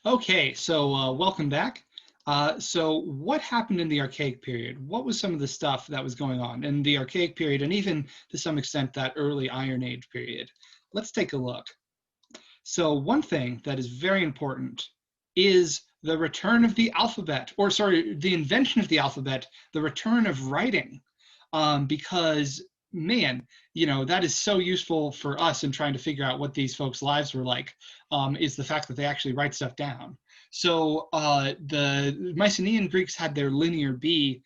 Okay, so welcome back. So what happened in the Archaic period? What was some of the stuff that was going on in the Archaic period and even to some extent that early Iron Age period? Let's take a look. So one thing that is very important is the return of the alphabet, or sorry, the invention of the alphabet, the return of writing, because man, that is so useful for us in trying to figure out what these folks' lives were like, is the fact that they actually write stuff down. So the Mycenaean Greeks had their linear B.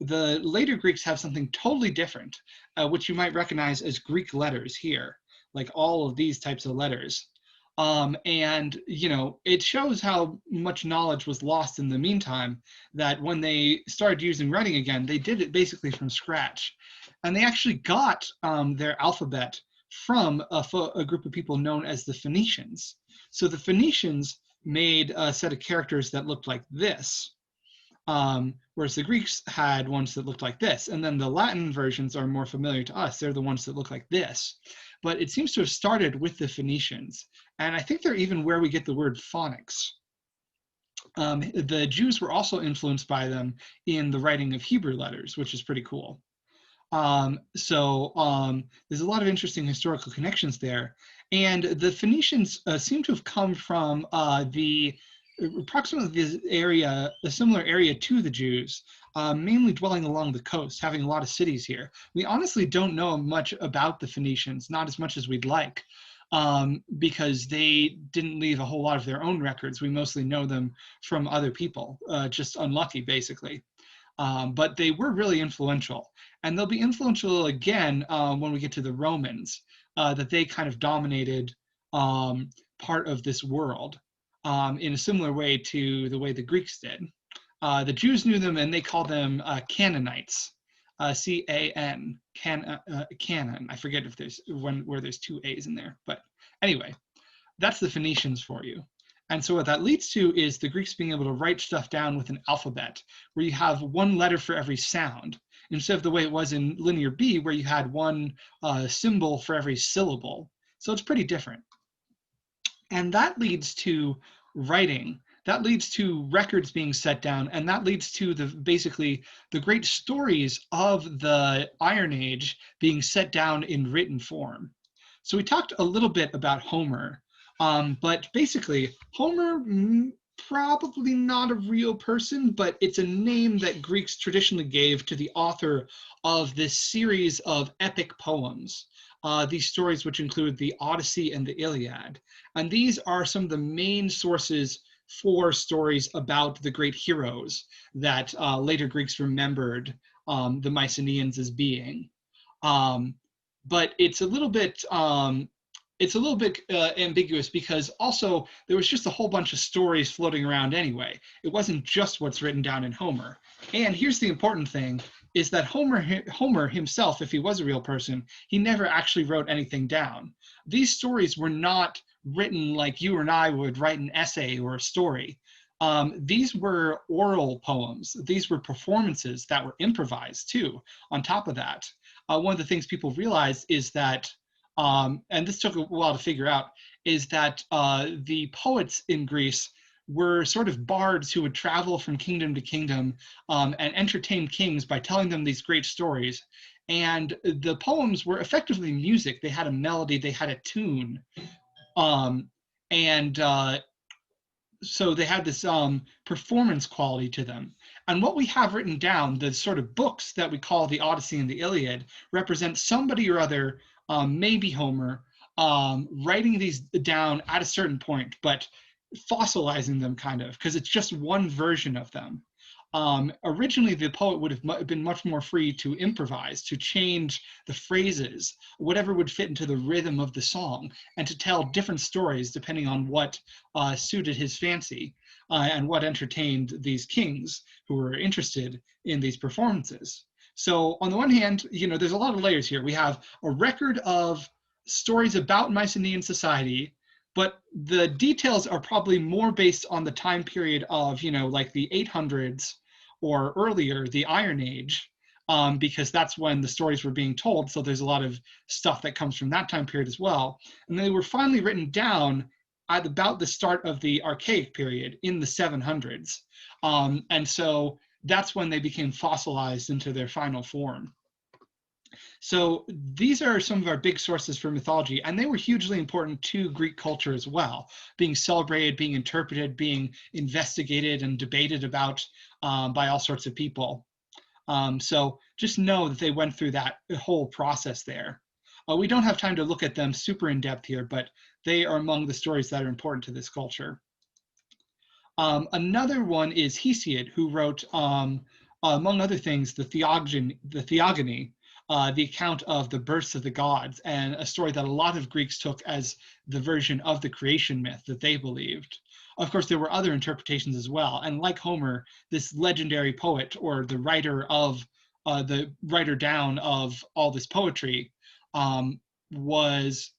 The later Greeks have something totally different, which you might recognize as Greek letters here, like all of these types of letters. And it shows how much knowledge was lost in the meantime, that when they started using writing again, they did it basically from scratch. And they actually got their alphabet from a group of people known as the Phoenicians. So the Phoenicians made a set of characters that looked like this, whereas the Greeks had ones that looked like this. And then the Latin versions are more familiar to us. They're the ones that look like this. But it seems to have started with the Phoenicians. And I think they're even where we get the word phonics. The Jews were also influenced by them in the writing of Hebrew letters, which is pretty cool. There's a lot of interesting historical connections there. And the Phoenicians seem to have come from approximately this area, a similar area to the Jews, mainly dwelling along the coast, having a lot of cities here. We honestly don't know much about the Phoenicians, not as much as we'd like, because they didn't leave a whole lot of their own records. We mostly know them from other people, just unlucky, basically. But they were really influential. And they'll be influential again when we get to the Romans, that they kind of dominated part of this world in a similar way to the way the Greeks did. The Jews knew them and they called them Canaanites, C-A-N, Canon. I forget if there's where there's two A's in there. But anyway, that's the Phoenicians for you. And so what that leads to is the Greeks being able to write stuff down with an alphabet where you have one letter for every sound, instead of the way it was in linear B where you had one symbol for every syllable. So it's pretty different. And that leads to writing. That leads to records being set down, and that leads to basically the great stories of the Iron Age being set down in written form. So we talked a little bit about Homer, but basically Homer, probably not a real person, but it's a name that Greeks traditionally gave to the author of this series of epic poems. These stories, which include the Odyssey and the Iliad. And these are some of the main sources for stories about the great heroes that later Greeks remembered the Mycenaeans as being. But it's a little bit ambiguous because also there was just a whole bunch of stories floating around anyway. It wasn't just what's written down in Homer. And here's the important thing, is that Homer himself, if he was a real person, he never actually wrote anything down. These stories were not written like you and I would write an essay or a story. These were oral poems. These were performances that were improvised too, on top of that. One of the things people realize is that, and this took a while to figure out, is that the poets in Greece were sort of bards who would travel from kingdom to kingdom and entertain kings by telling them these great stories. And the poems were effectively music. They had a melody, they had a tune. So they had this performance quality to them. And what we have written down, the sort of books that we call the Odyssey and the Iliad, represent somebody or other, maybe Homer, writing these down at a certain point, but fossilizing them kind of, because it's just one version of them. Originally, the poet would have been much more free to improvise, to change the phrases, whatever would fit into the rhythm of the song, and to tell different stories depending on what suited his fancy and what entertained these kings who were interested in these performances. So on the one hand, there's a lot of layers here. We have a record of stories about Mycenaean society, but the details are probably more based on the time period of, like the 800s or earlier, the Iron Age, because that's when the stories were being told. So there's a lot of stuff that comes from that time period as well. And they were finally written down at about the start of the Archaic period in the 700s. And so that's when they became fossilized into their final form. So these are some of our big sources for mythology, and they were hugely important to Greek culture as well, being celebrated, being interpreted, being investigated and debated about by all sorts of people. So just know that they went through that whole process there. We don't have time to look at them super in depth here, but they are among the stories that are important to this culture. Another one is Hesiod, who wrote, among other things, the Theogony, the account of the births of the gods, and a story that a lot of Greeks took as the version of the creation myth that they believed. Of course, there were other interpretations as well, and like Homer, this legendary poet, or the writer down of all this poetry, was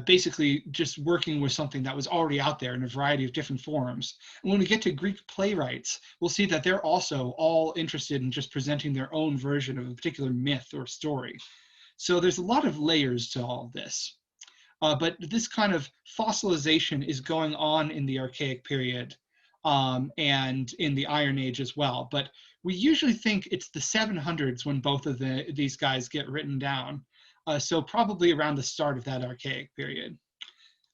basically just working with something that was already out there in a variety of different forms. And when we get to Greek playwrights, we'll see that they're also all interested in just presenting their own version of a particular myth or story. So there's a lot of layers to all of this. But this kind of fossilization is going on in the Archaic period and in the Iron Age as well. But we usually think it's the 700s when both of these guys get written down. So probably around the start of that Archaic period.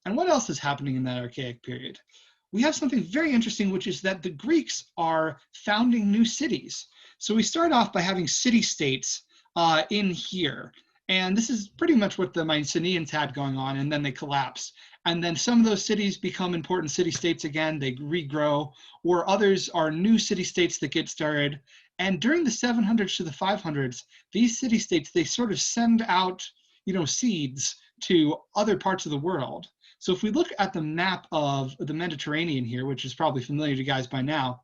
And what else is happening in that Archaic period? We have something very interesting, which is that the Greeks are founding new cities. So we start off by having city-states in here. And this is pretty much what the Mycenaeans had going on, and then they collapse. And then some of those cities become important city-states again, they regrow, or others are new city-states that get started. And during the 700s to the 500s, these city-states, they sort of send out, seeds to other parts of the world. So if we look at the map of the Mediterranean here, which is probably familiar to you guys by now,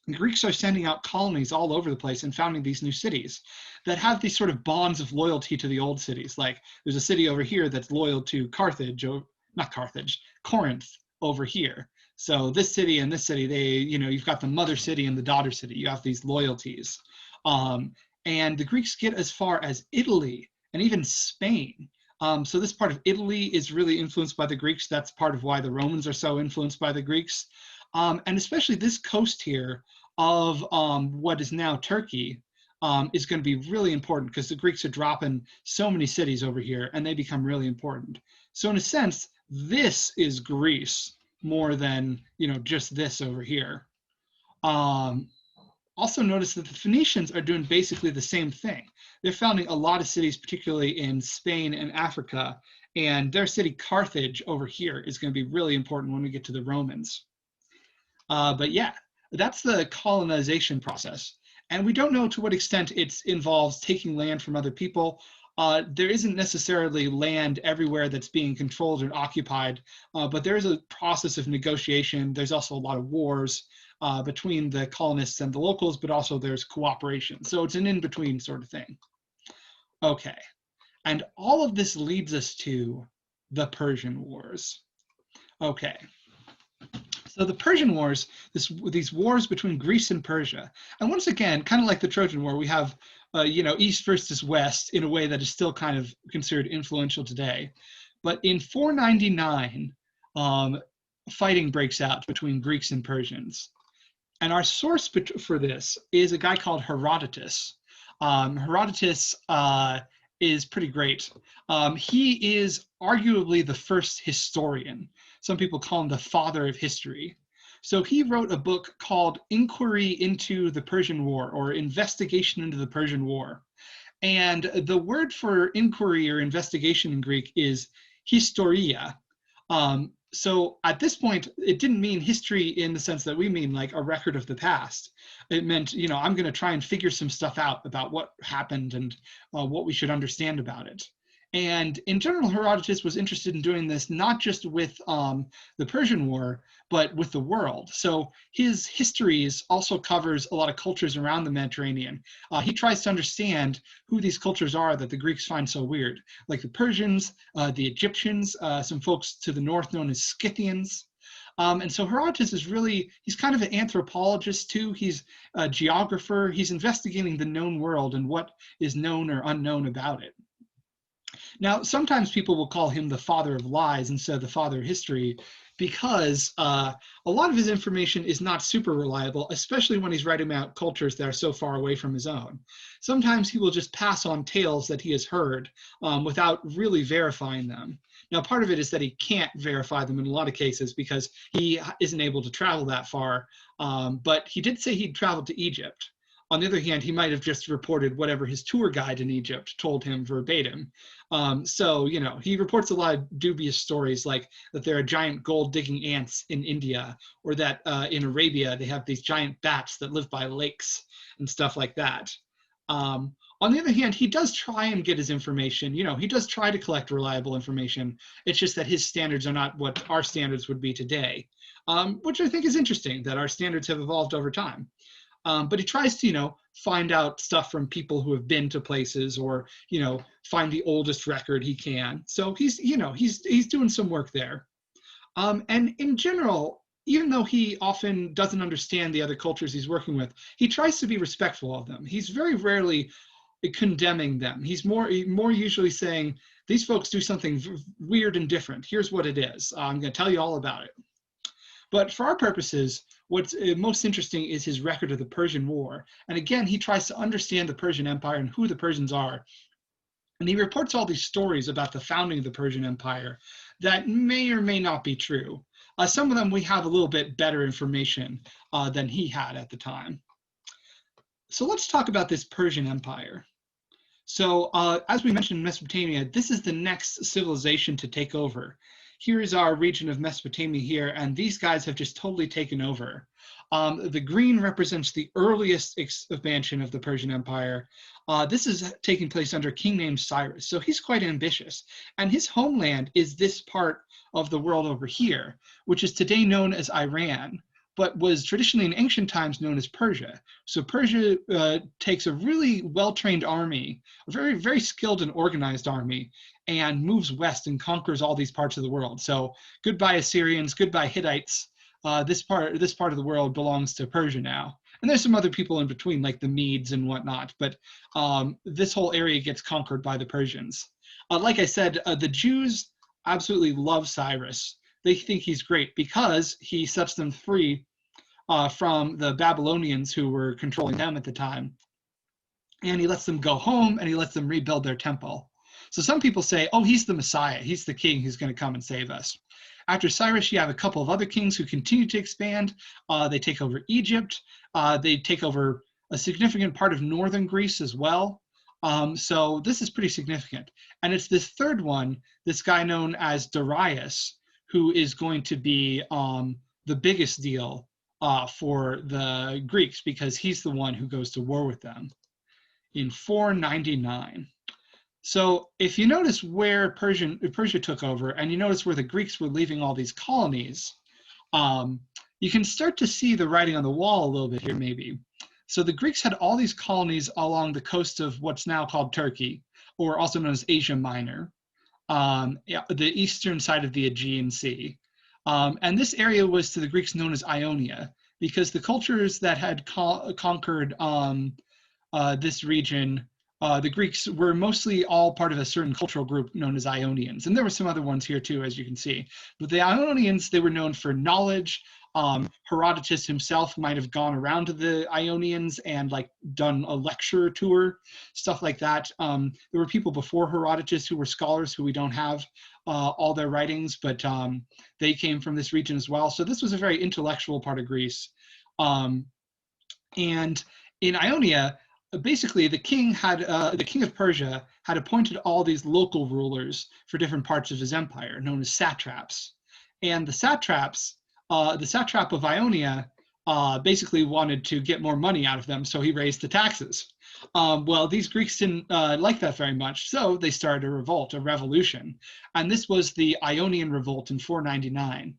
the Greeks are sending out colonies all over the place and founding these new cities that have these sort of bonds of loyalty to the old cities. Like there's a city over here that's loyal to Carthage, or not Carthage, Corinth over here. So this city and this city, you've got the mother city and the daughter city. You have these loyalties. And the Greeks get as far as Italy and even Spain. So this part of Italy is really influenced by the Greeks. That's part of why the Romans are so influenced by the Greeks. And especially this coast here of what is now Turkey is going to be really important because the Greeks are dropping so many cities over here and they become really important. So in a sense, this is Greece more than, just this over here. Also notice that the Phoenicians are doing basically the same thing. They're founding a lot of cities, particularly in Spain and Africa, and their city Carthage over here is going to be really important when we get to the Romans. But yeah, that's the colonization process. And we don't know to what extent it involves taking land from other people. There isn't necessarily land everywhere that's being controlled and occupied, but there is a process of negotiation. There's also a lot of wars between the colonists and the locals, but also there's cooperation. So it's an in-between sort of thing. Okay, and all of this leads us to the Persian Wars. Okay. So the Persian Wars, these wars between Greece and Persia, and once again, kind of like the Trojan War, we have, East versus West in a way that is still kind of considered influential today. But in 499, fighting breaks out between Greeks and Persians. And our source for this is a guy called Herodotus. Herodotus is pretty great. He is arguably the first historian. Some people call him the father of history. So he wrote a book called Inquiry into the Persian War, or Investigation into the Persian War. And the word for inquiry or investigation in Greek is historia. So at this point, it didn't mean history in the sense that we mean like a record of the past. It meant, I'm going to try and figure some stuff out about what happened and what we should understand about it. And in general, Herodotus was interested in doing this not just with the Persian War, but with the world. So his histories also covers a lot of cultures around the Mediterranean. He tries to understand who these cultures are that the Greeks find so weird, like the Persians, the Egyptians, some folks to the north known as Scythians. And so Herodotus is he's kind of an anthropologist too. He's a geographer. He's investigating the known world and what is known or unknown about it. Now, sometimes people will call him the father of lies instead of the father of history because a lot of his information is not super reliable, especially when he's writing about cultures that are so far away from his own. Sometimes he will just pass on tales that he has heard without really verifying them. Now, part of it is that he can't verify them in a lot of cases because he isn't able to travel that far, but he did say he'd traveled to Egypt. On the other hand, he might have just reported whatever his tour guide in Egypt told him verbatim. So, you know, he reports a lot of dubious stories like that there are giant gold digging ants in India, or that in Arabia they have these giant bats that live by lakes and stuff like that. On the other hand, he does try and get his information. You know, he does try to collect reliable information. It's just that his standards are not what our standards would be today, which I think is interesting that our standards have evolved over time. But he tries to, you know, find out stuff from people who have been to places, or, you know, find the oldest record he can. So he's, you know, he's doing some work there. And in general, even though he often doesn't understand the other cultures he's working with, he tries to be respectful of them. He's very rarely condemning them. He's more usually saying, these folks do something weird and different. Here's what it is. I'm going to tell you all about it. But for our purposes, what's most interesting is his record of the Persian War. And again, he tries to understand the Persian Empire and who the Persians are. And he reports all these stories about the founding of the Persian Empire that may or may not be true. Some of them we have a little bit better information than he had at the time. So let's talk about this Persian Empire. So as we mentioned in Mesopotamia, this is the next civilization to take over. Here is our region of Mesopotamia here, and these guys have just totally taken over. The green represents the earliest expansion of the Persian Empire. This is taking place under a king named Cyrus, so he's quite ambitious. And his homeland is this part of the world over here, which is today known as Iran, but was traditionally in ancient times known as Persia. So Persia takes a really well-trained army, a very, very skilled and organized army, and moves west and conquers all these parts of the world. So goodbye Assyrians, goodbye Hittites. This part of the world belongs to Persia now. And there's some other people in between, like the Medes and whatnot, but this whole area gets conquered by the Persians. Like I said, the Jews absolutely love Cyrus. They think he's great because he sets them free from the Babylonians who were controlling them at the time. And he lets them go home and he lets them rebuild their temple. So some people say, oh, he's the Messiah. He's the king who's going to come and save us. After Cyrus, you have a couple of other kings who continue to expand. They take over Egypt. They take over a significant part of northern Greece as well. So this is pretty significant. And it's this third one, this guy known as Darius, who is going to be the biggest deal for the Greeks, because he's the one who goes to war with them in 499. So if you notice where Persia took over, and you notice where the Greeks were leaving all these colonies, you can start to see the writing on the wall a little bit here maybe. So the Greeks had all these colonies along the coast of what's now called Turkey, or also known as Asia Minor, the eastern side of the Aegean Sea. And this area was to the Greeks known as Ionia, because the cultures that had conquered this region, the Greeks were mostly all part of a certain cultural group known as Ionians. And there were some other ones here too, as you can see. But the Ionians, they were known for knowledge. Herodotus himself might have gone around to the Ionians and like done a lecture tour, stuff like that. There were people before Herodotus who were scholars who we don't have all their writings, but they came from this region as well. So this was a very intellectual part of Greece. And in Ionia, basically the king of Persia had appointed all these local rulers for different parts of his empire, known as satraps. And the satrap of Ionia basically wanted to get more money out of them, so he raised the taxes. Well, these Greeks didn't like that very much, so they started a revolt, a revolution. And this was the Ionian Revolt in 499.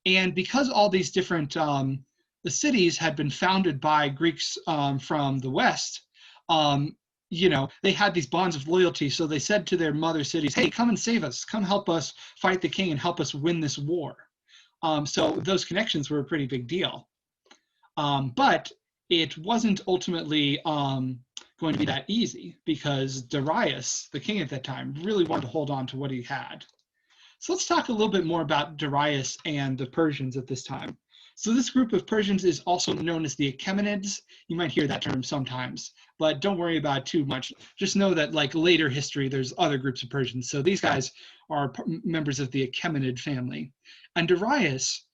And because all these different the cities had been founded by Greeks from the West, you know, they had these bonds of loyalty. So they said to their mother cities, hey, come and save us. Come help us fight the king and help us win this war. So those connections were a pretty big deal. But it wasn't ultimately going to be that easy, because Darius, the king at that time, really wanted to hold on to what he had. So let's talk a little bit more about Darius and the Persians at this time. So this group of Persians is also known as the Achaemenids. You might hear that term sometimes, but don't worry about it too much. Just know that like later history, there's other groups of Persians. So these guys are members of the Achaemenid family. And Darius,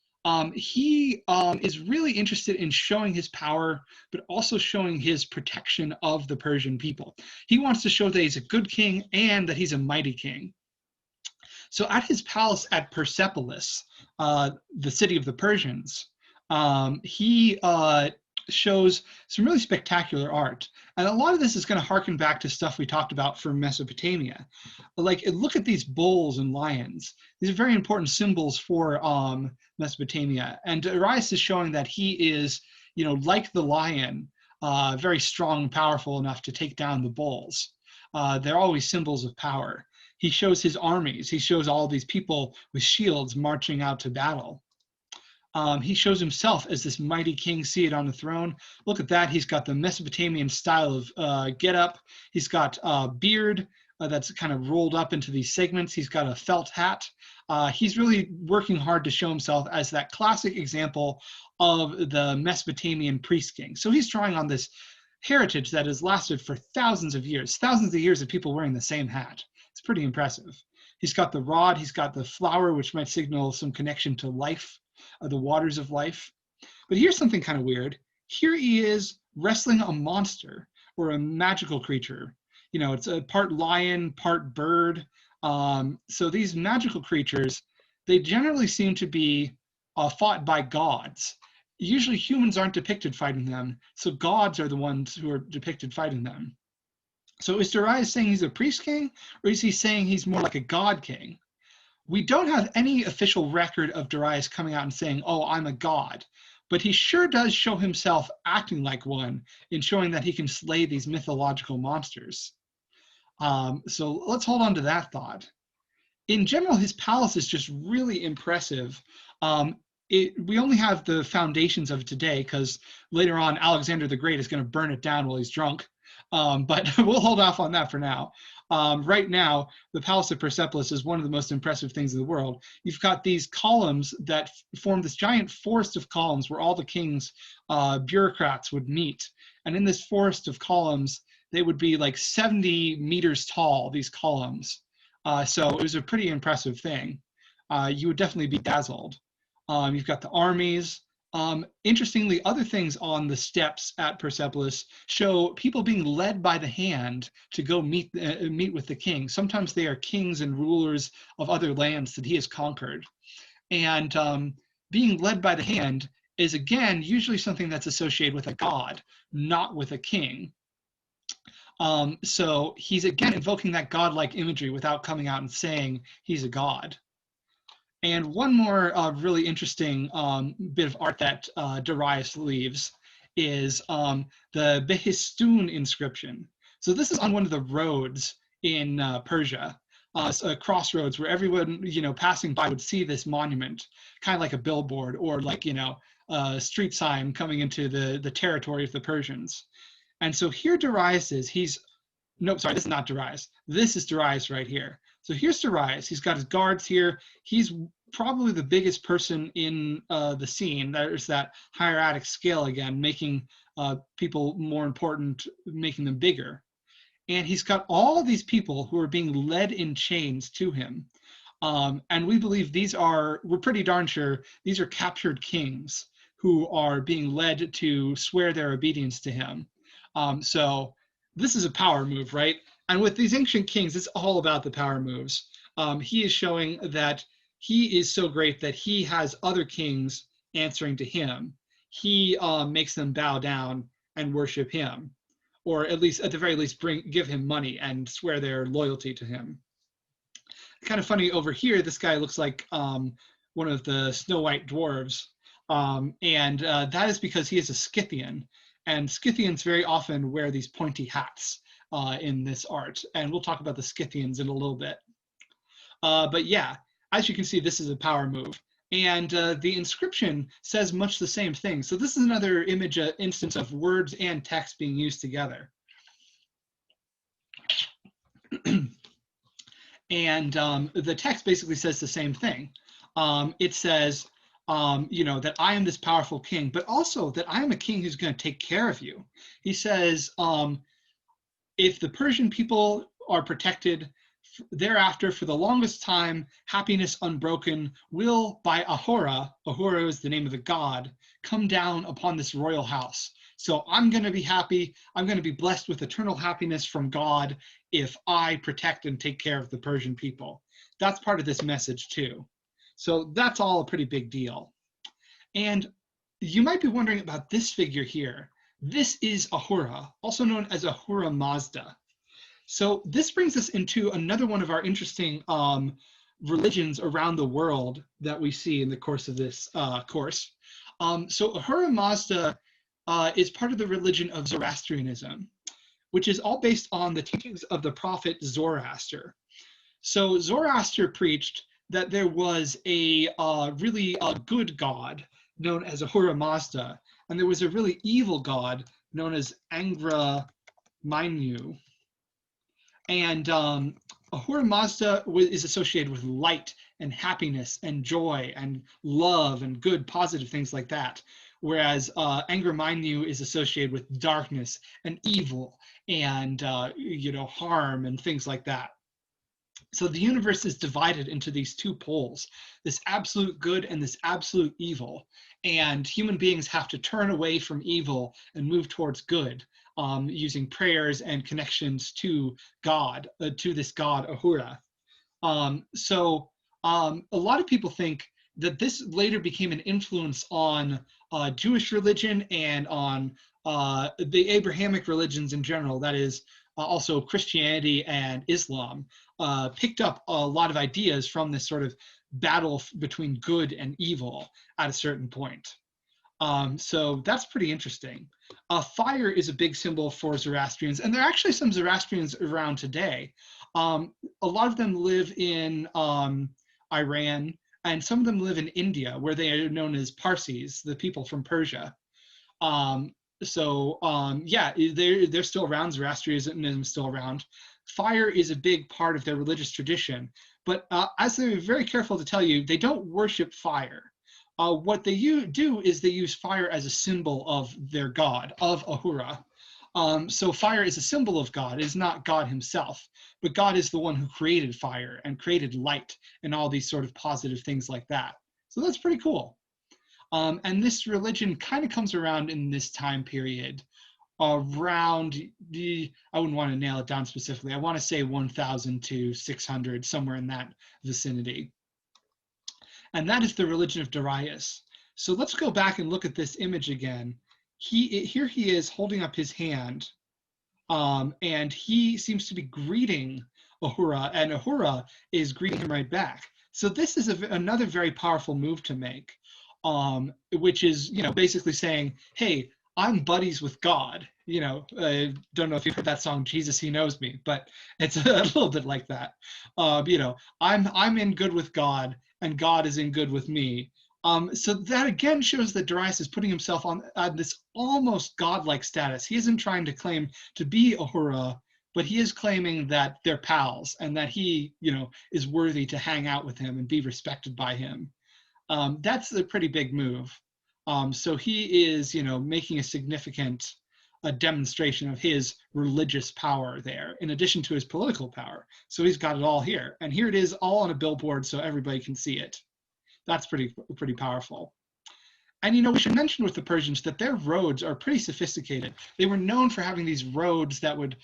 he is really interested in showing his power, but also showing his protection of the Persian people. He wants to show that he's a good king and that he's a mighty king. So at his palace at Persepolis, the city of the Persians, he shows some really spectacular art. And a lot of this is going to harken back to stuff we talked about for Mesopotamia. Like, look at these bulls and lions. These are very important symbols for Mesopotamia. And Darius is showing that he is, you know, like the lion, very strong and powerful enough to take down the bulls. They're always symbols of power. He shows his armies. He shows all these people with shields marching out to battle. He shows himself as this mighty king seated on the throne. Look at that. He's got the Mesopotamian style of get-up. He's got a beard that's kind of rolled up into these segments. He's got a felt hat. He's really working hard to show himself as that classic example of the Mesopotamian priest king. So he's drawing on this heritage that has lasted for thousands of years of people wearing the same hat. It's pretty impressive. He's got the rod, he's got the flower, which might signal some connection to life, the waters of life. But here's something kind of weird. Here he is wrestling a monster or a magical creature. You know, it's a part lion, part bird. So these magical creatures, they generally seem to be fought by gods. Usually humans aren't depicted fighting them, so gods are the ones who are depicted fighting them. So is Darius saying he's a priest king, or is he saying he's more like a god king? We don't have any official record of Darius coming out and saying, oh, I'm a god, but he sure does show himself acting like one in showing that he can slay these mythological monsters. So let's hold on to that thought. In general, his palace is just really impressive. We only have the foundations of it today because later on Alexander the Great is going to burn it down while he's drunk. But we'll hold off on that for now. Right now, the Palace of Persepolis is one of the most impressive things in the world. You've got these columns that form this giant forest of columns where all the king's bureaucrats would meet. And in this forest of columns, they would be like 70 meters tall, these columns. So it was a pretty impressive thing. You would definitely be dazzled. You've got the armies. Interestingly, other things on the steps at Persepolis show people being led by the hand to go meet with the king. Sometimes they are kings and rulers of other lands that he has conquered. And being led by the hand is, again, usually something that's associated with a god, not with a king. So he's, again, invoking that godlike imagery without coming out and saying he's a god. And one more really interesting bit of art that Darius leaves is the Behistun inscription. So this is on one of the roads in Persia, a crossroads where everyone, you know, passing by would see this monument, kind of like a billboard or like, you know, a street sign coming into the territory of the Persians. And so here Darius is, nope, sorry, this is not Darius. This is Darius right here. So here's Darius. He's got his guards here. He's probably the biggest person in the scene. There's that hieratic scale again, making people more important, making them bigger. And he's got all of these people who are being led in chains to him. And we believe we're pretty darn sure, these are captured kings who are being led to swear their obedience to him. So this is a power move, right? And with these ancient kings, it's all about the power moves. He is showing that he is so great that he has other kings answering to him. He makes them bow down and worship him, or at the very least, give him money and swear their loyalty to him. Kind of funny over here, this guy looks like one of the Snow White dwarves, and that is because he is a Scythian, and Scythians very often wear these pointy hats in this art, and we'll talk about the Scythians in a little bit. But yeah, as you can see, this is a power move. And the inscription says much the same thing. So this is another instance of words and text being used together. And the text basically says the same thing. It says, that I am this powerful king, but also that I am a king who's going to take care of you. He says, if the Persian people are protected thereafter for the longest time, happiness unbroken will by Ahura, Ahura is the name of the god, come down upon this royal house. So I'm going to be happy. I'm going to be blessed with eternal happiness from God if I protect and take care of the Persian people. That's part of this message too. So that's all a pretty big deal. And you might be wondering about this figure here. This is Ahura, also known as Ahura Mazda. So this brings us into another one of our interesting religions around the world that we see in the course of this course. So Ahura Mazda is part of the religion of Zoroastrianism, which is all based on the teachings of the prophet Zoroaster. So Zoroaster preached that there was a really good god known as Ahura Mazda, and there was a really evil god known as Angra Mainyu. And Ahura Mazda is associated with light and happiness and joy and love and good, positive things like that. Whereas Angra Mainyu is associated with darkness and evil and harm and things like that. So the universe is divided into these two poles, this absolute good and this absolute evil. And human beings have to turn away from evil and move towards good, using prayers and connections to God, to this god Ahura. So a lot of people think that this later became an influence on Jewish religion and on the Abrahamic religions in general, that is also Christianity and Islam, picked up a lot of ideas from this sort of battle between good and evil at a certain point. So that's pretty interesting. Fire is a big symbol for Zoroastrians, and there are actually some Zoroastrians around today. A lot of them live in Iran, and some of them live in India, where they are known as Parsis, the people from Persia. They're still around. Zoroastrianism is still around. Fire is a big part of their religious tradition, but as they're very careful to tell you, they don't worship fire. What they do is they use fire as a symbol of their god, of Ahura. So fire is a symbol of God. It is not God himself, but God is the one who created fire and created light and all these sort of positive things like that. So that's pretty cool. And this religion kind of comes around in this time period around I wouldn't want to nail it down specifically. I want to say 1000 to 600, somewhere in that vicinity. And that is the religion of Darius. So let's go back and look at this image again. Here he is holding up his hand, and he seems to be greeting Ahura, and Ahura is greeting him right back. So this is another very powerful move to make, which is, basically saying, hey, I'm buddies with God. I don't know if you've heard that song, Jesus, He Knows Me, but it's a little bit like that. I'm in good with God, and God is in good with me. So that again shows that Darius is putting himself on this almost godlike status. He isn't trying to claim to be Ahura, but he is claiming that they're pals and that he, is worthy to hang out with him and be respected by him. That's a pretty big move. So he is, making a significant demonstration of his religious power there, in addition to his political power. So he's got it all here. And here it is all on a billboard so everybody can see it. That's pretty powerful. And we should mention with the Persians that their roads are pretty sophisticated. They were known for having these roads that would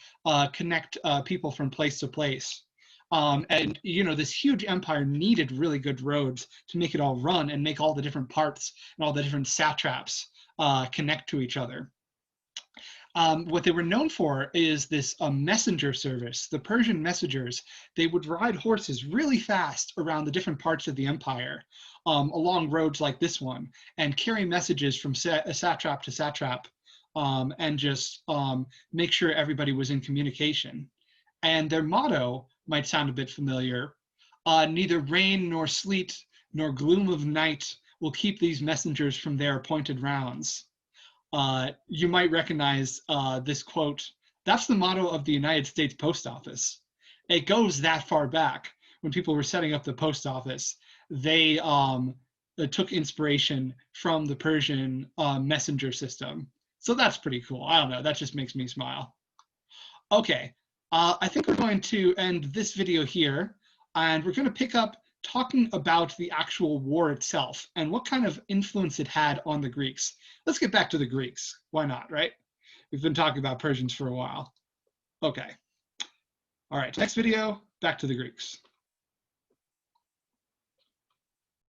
connect people from place to place. And this huge empire needed really good roads to make it all run and make all the different parts and all the different satraps connect to each other. What they were known for is this messenger service. The Persian messengers, they would ride horses really fast around the different parts of the empire, along roads like this one, and carry messages from satrap to satrap, and just make sure everybody was in communication. And their motto might sound a bit familiar. Neither rain nor sleet nor gloom of night will keep these messengers from their appointed rounds. You might recognize this quote. That's the motto of the United States Post Office. it goes that far back. When people were setting up the post office, they took inspiration from the Persian messenger system. So that's pretty cool. I don't know. That just makes me smile. Okay, I think we're going to end this video here, and we're going to pick up talking about the actual war itself and what kind of influence it had on the Greeks. Let's get back to the Greeks. Why not, right? We've been talking about Persians for a while. Okay. All right, next video, back to the Greeks.